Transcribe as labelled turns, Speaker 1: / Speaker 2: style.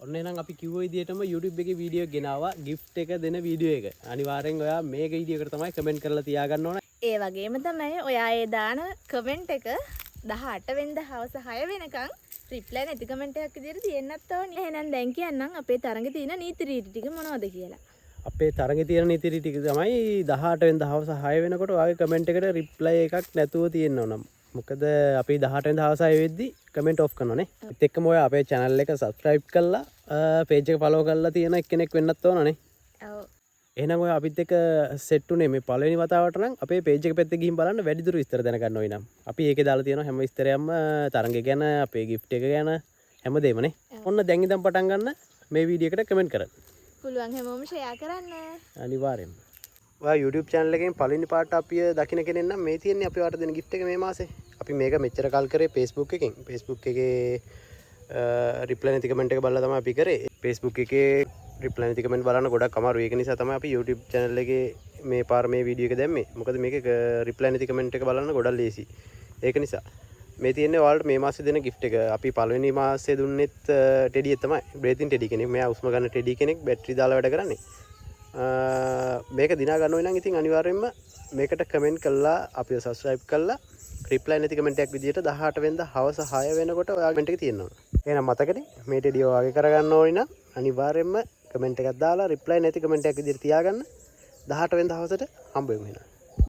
Speaker 1: ඔන්න එහෙනම් අපි කිව්ව විදිහටම YouTube එකේ වීඩියෝ එක ගෙනාවා gift එක දෙන වීඩියෝ එක. අනිවාර්යෙන් ඔයා මේක වීඩියෝ එකට තමයි කමෙන්ට් කරලා තියාගන්න ඕන.
Speaker 2: ඒ වගේම තමයි ඔයා ඒ දාන කමෙන්ට් එක 18 වෙනිදා හවස 6 වෙනකන් රිප්ලයි නැති කමෙන්ට් එකක් විදිහට තියෙන්නත් ඕනේ. එහෙනම් දැන් කියන්නම් අපේ තරඟේ තියෙන නීති රීති ටික මොනවද කියලා.
Speaker 1: අපේ තරඟේ තියෙන නීති රීති ටික තමයි 18 වෙනිදා හවස 6 වෙනකොට ඔයාගේ කමෙන්ට් එකට රිප්ලයි එකක් නැතුව තියෙන්න ඕන. මොකද අපි 18 වෙනිදා හවස 6 වෙද්දි කමෙන්ට් ඔෆ් කරනවානේ. ඒත් එක්කම ඔයා අපේ channel එක subscribe කරලා page එක follow කරලා තියෙන එක්කෙනෙක් වෙන්නත් ඕනනේ.
Speaker 2: ඔව්.
Speaker 1: එහෙනම් ඔය අපිත් එක්ක සෙට් උනේ මේ පළවෙනි වතාවට නම් අපේ page එක පැත්තේ ගිහින් බලන්න වැඩිදුර විස්තර දැනගන්න ඕයි නම්. අපි ඒකේ දාලා තියෙනවා හැම විස්තරයක්ම තරඟ ගැන, අපේ gift එක ගැන හැමදේමනේ. ඔන්න දැන් ඉඳන් පටන් ගන්න මේ වීඩියෝ එකට කමෙන්ට් කරන්න.
Speaker 2: පුළුවන් හැමෝම ෂෙයා කරන්න.
Speaker 1: අනිවාර්යෙන්ම. ඔයා YouTube channel එකෙන් පළවෙනි පාට අපි දකින්න කෙනෙක් නම් මේ තියෙන්නේ අපි වට දෙන gift එක මේ මාසේ. අපි මේක මෙච්චර කල් කරේ Facebook එකෙන්. Facebook එකේ reply නැති comment එක බලලා තමයි අපි කරේ. Facebook එකේ reply නැති comment බලන්න ගොඩක් අමාරුයි. ඒක නිසා තමයි අපි YouTube channel එකේ මේ පාර මේ වීඩියෝ එක දැම්මේ. මොකද මේකේ reply නැති comment එක බලන්න ගොඩක් ලේසි. ඒක නිසා මේ තියෙන්නේ ඔයාලට මේ මාසේ දෙන gift එක. අපි පළවෙනි මාසේ දුන්නෙත් ටෙඩි එක තමයි. බ්‍රේතින් ටෙඩි කෙනෙක්. මෙයා උස්ම ගන්න ටෙඩි කෙනෙක්. බැටරි දාලා වැඩ කරන්නේ. මේක දිනා ගන්න ඕන නම් ඉතින් අනිවාර්යයෙන්ම මේකට කමෙන්ට් කරලා අපිව subscribe කරලා reply නැති කමෙන්ට් එකක් විදියට 18 වෙනිදා හවස 6 වෙනකොට ඔයා කමෙන්ට් එක තියෙනවා. එහෙනම් මතකනේ මේ ටෙඩිය ඔයාගේ කරගන්න ඕනි නම් අනිවාර්යයෙන්ම කමෙන්ට් එකක් දාලා reply නැති කමෙන්ට් එකක් විදියට තියාගන්න 18 වෙනිදා හවසට හම්බ වෙමු එහෙනම්.